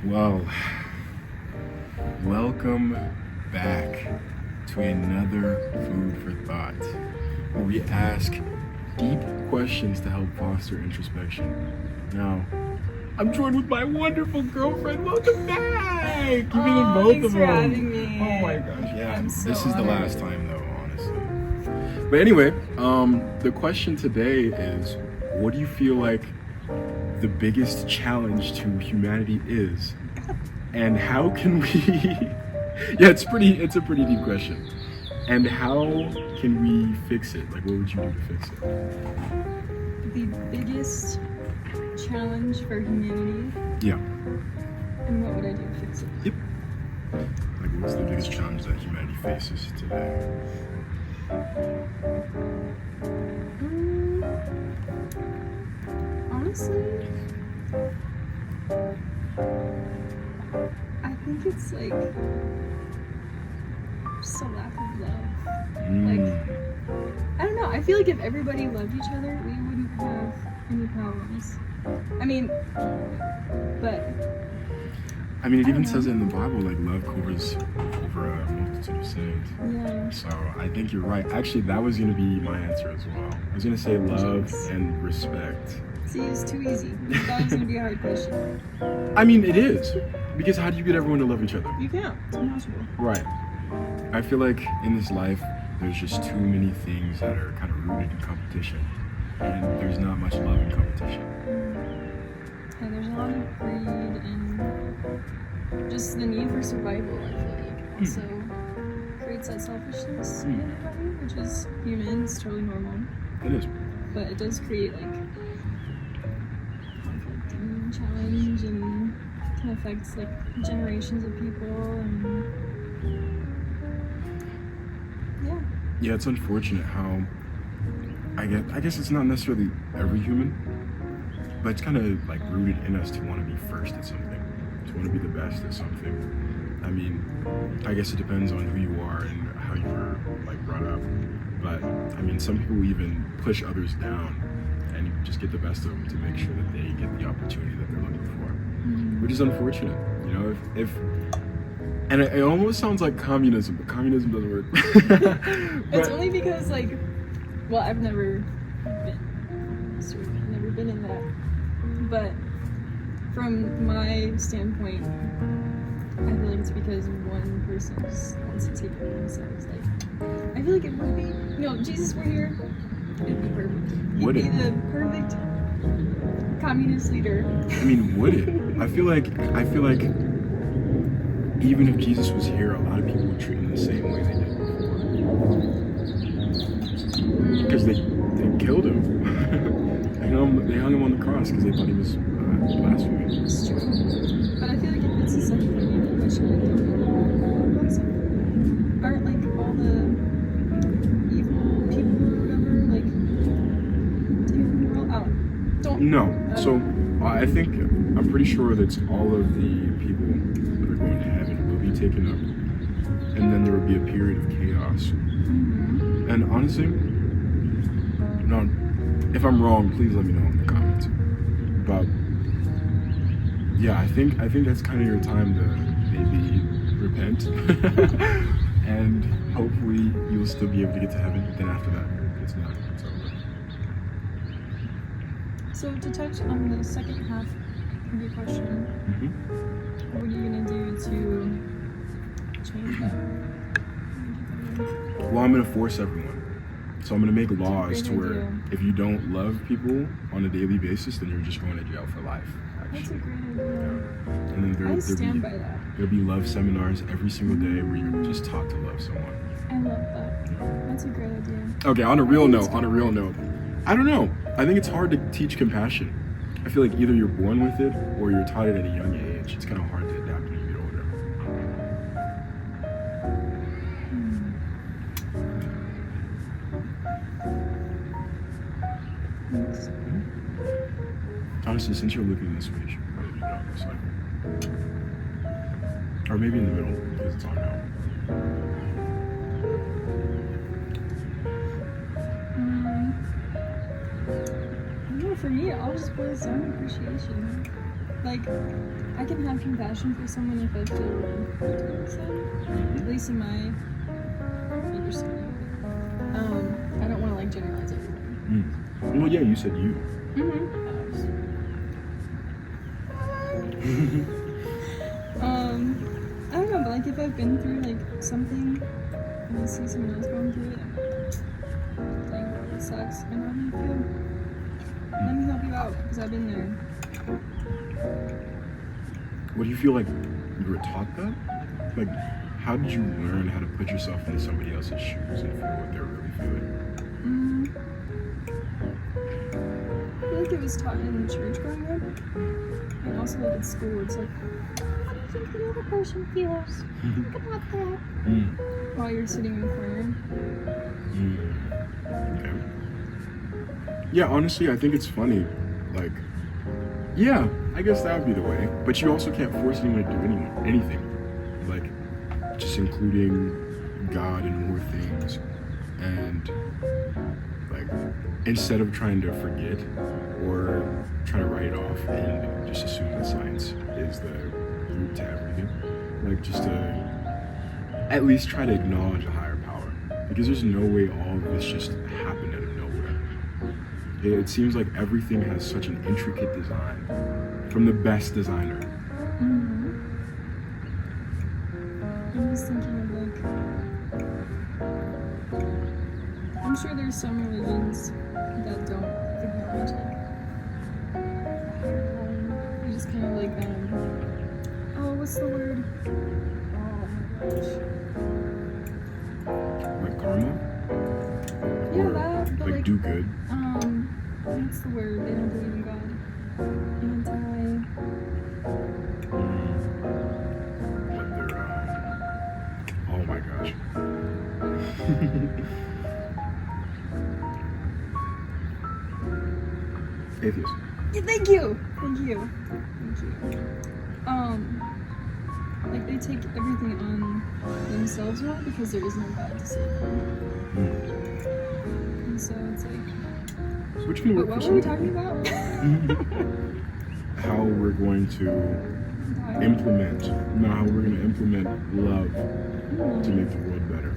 Well, welcome back to another Food for Thought, where we ask deep questions to help foster introspection. Now, I'm joined with my wonderful girlfriend. Welcome back! You've been in both Thanks of for them. having me. Oh my gosh, yeah. I'm so This is the honored. last time, though, honestly. But anyway, the question today is, what do you feel like the biggest challenge to humanity is, and how can we yeah, it's a pretty deep question. And how can we fix it? Like, what would you do to fix it? The biggest challenge for humanity, Yeah. and what would I do to fix it? Yep. Like, what's the biggest challenge that humanity faces today? Honestly, I think it's like just a lack of love. I don't know. I feel like if everybody loved each other, we wouldn't have any problems. I mean, but I mean, it I even don't says know. it in the Bible, like, love covers over a multitude of sins. yeah. So I think you're right. Actually, that was gonna be my answer as well. I was gonna say love Jeez. and respect. See, it's too easy. That was gonna be a hard question. I mean, it is. Because how do you get everyone to love each other? You can't. It's impossible. Right. I feel like in this life, there's just too many things that are kind of rooted in competition. And there's not much love in competition. Yeah, there's a lot of greed and just the need for survival, I feel like. Also creates that selfishness in everybody, which is human, it's totally normal. It is. But it does create like conflict and challenge and can affect like generations of people and yeah. Yeah, it's unfortunate how I guess it's not necessarily every human, but it's kind of like rooted in us to want to be first at something, to want to be the best at something. I mean, I guess it depends on who you are and how you were like brought up. But I mean, some people even push others down and just get the best of them to make sure that they get the opportunity that they're looking for, which is unfortunate. You know, if and it almost sounds like communism, but communism doesn't work. It's But- only because like well, I've never been in that. But from my standpoint, I feel like it's because one person just wants to take it for themselves. Like, I feel like it would be, Jesus were here, it'd be perfect. He'd Would be it? the perfect communist leader. I mean, would it? I feel like even if Jesus was here, a lot of people would treat him the same way they did before. Because they killed him. They hung him on the cross because they thought he was blaspheming. It's true. But I feel like if it's a second coming, which I don't know, aren't like all the evil people or whatever, like, taken the world out? Don't. No. So I think I'm pretty sure that all of the people that are going to heaven will be taken up, and then there will be a period of chaos. And honestly, no, if I'm wrong, please let me know in the comments. But yeah, I think that's kind of your time to maybe repent, and hopefully you'll still be able to get to heaven. But then after that, it's not. It's over. So to touch on the second half of your question, what are you gonna do to change that? Well, I'm gonna force everyone. So I'm gonna make laws Great to where idea. if you don't love people on a daily basis, then you're just going to jail for life. That's a Actually, great idea. and then I stand by that. there'll be love seminars every single day where you're just taught to love someone. I love that. That's a great idea. Okay, on a real think note, it's on a hard. real note, I don't know. I think it's hard to teach compassion. I feel like either you're born with it or you're taught it at a young age. It's kind of hard to adapt when you get older. Thanks. Honestly, since you're looking this way, you should probably be down this side. Or maybe in the middle, because it's on now. For me, it all just boils down to appreciation. like, I can have compassion for someone if I feel really hurt towards them. At least in my understanding. I don't want to like generalize everyone. Well, yeah, you said you. I don't know, but like if I've been through like something and I see someone else going through it, I'm like, dang, it sucks. And how do you feel? Let me help you out because I've been there. What do you feel like you were taught that? Like, how did you learn how to put yourself in somebody else's shoes and feel what they're really feeling? I feel like it was taught in church growing up, and also like at school. It's like, how do you think the other person feels? Think about that. While you're sitting in the corner. Okay. Yeah, honestly, I think it's funny. Like, yeah, I guess that would be the way. But you also can't force anyone to do anything. Like, just including God in more things. And, like, instead of trying to forget or try to write it off and just assume that science is the root to everything, like, just to at least try to acknowledge a higher power. Because there's no way all of this just happened out of nowhere. It seems like everything has such an intricate design from the best designer. I'm just thinking of like, I'm sure there's some religions that don't acknowledge like you just kind of like oh, what's the word? Oh my gosh. Like karma? Yeah, Or, that, but like do good? what's the word? They don't believe in God. What they're, oh my gosh. Atheist. Yeah, thank you. Like they take everything on themselves now because there is no God to save them. And so it's like, Which can work what for were we some talking people. about? How we're going to implement love to make the world better.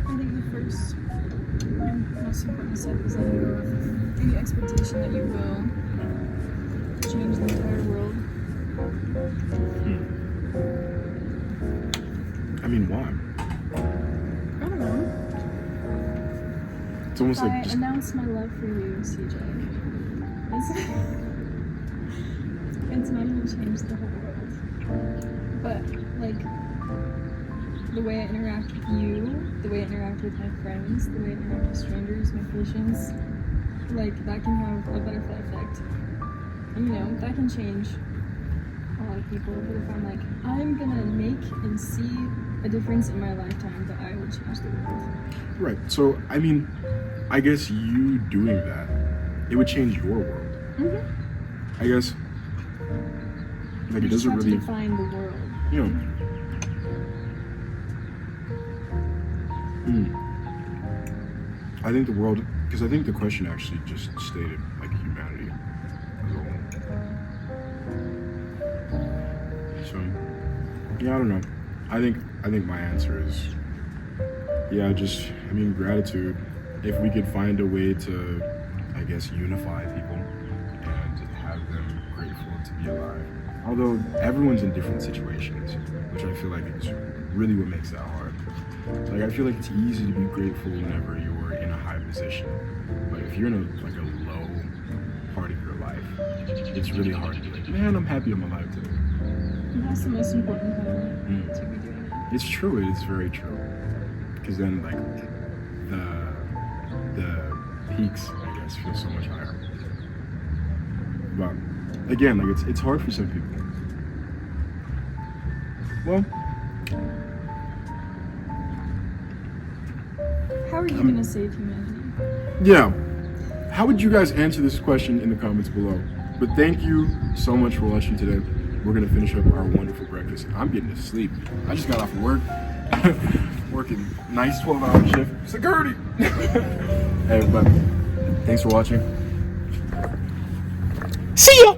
I think the first and most important step is the expectation that you will change the entire world. I mean, why? I don't know. It's almost I like just announced my love for you, CJ. It's not gonna change the whole world. But, like, the way I interact with you, the way I interact with my friends, the way I interact with strangers, my patients, like, that can have a butterfly effect. And, you know, that can change a lot of people. But if I'm like, I'm gonna make and see a difference in my lifetime, that I will change the world. right. So I mean, I guess you doing that, it would change your world. I guess. Like, You it just doesn't have really, to define the world. you know. I think the world, because I think the question actually just stated like humanity as a whole. So, yeah, I don't know. I think my answer is, yeah, just, I mean, gratitude. If we could find a way to, I guess, unify people and have them grateful to be alive. Although everyone's in different situations, which I feel like is really what makes that hard. Like, I feel like it's easy to be grateful whenever you're in a high position, but if you're in a low part of your life, it's really hard to be like, man, I'm happy I'm alive today. And that's the most important part to be doing it. It's true. It is very true. Because then, like, the peaks, I guess, feel so much higher. But again, like, it's hard for some people. Well, How are you gonna save humanity? yeah. How would you guys answer this question in the comments below? But thank you so much for watching today. We're gonna finish up our wonderful breakfast. I'm getting to sleep. I just got off of work. Work fucking nice 12-hour shift. Security. Hey, but thanks for watching. See ya!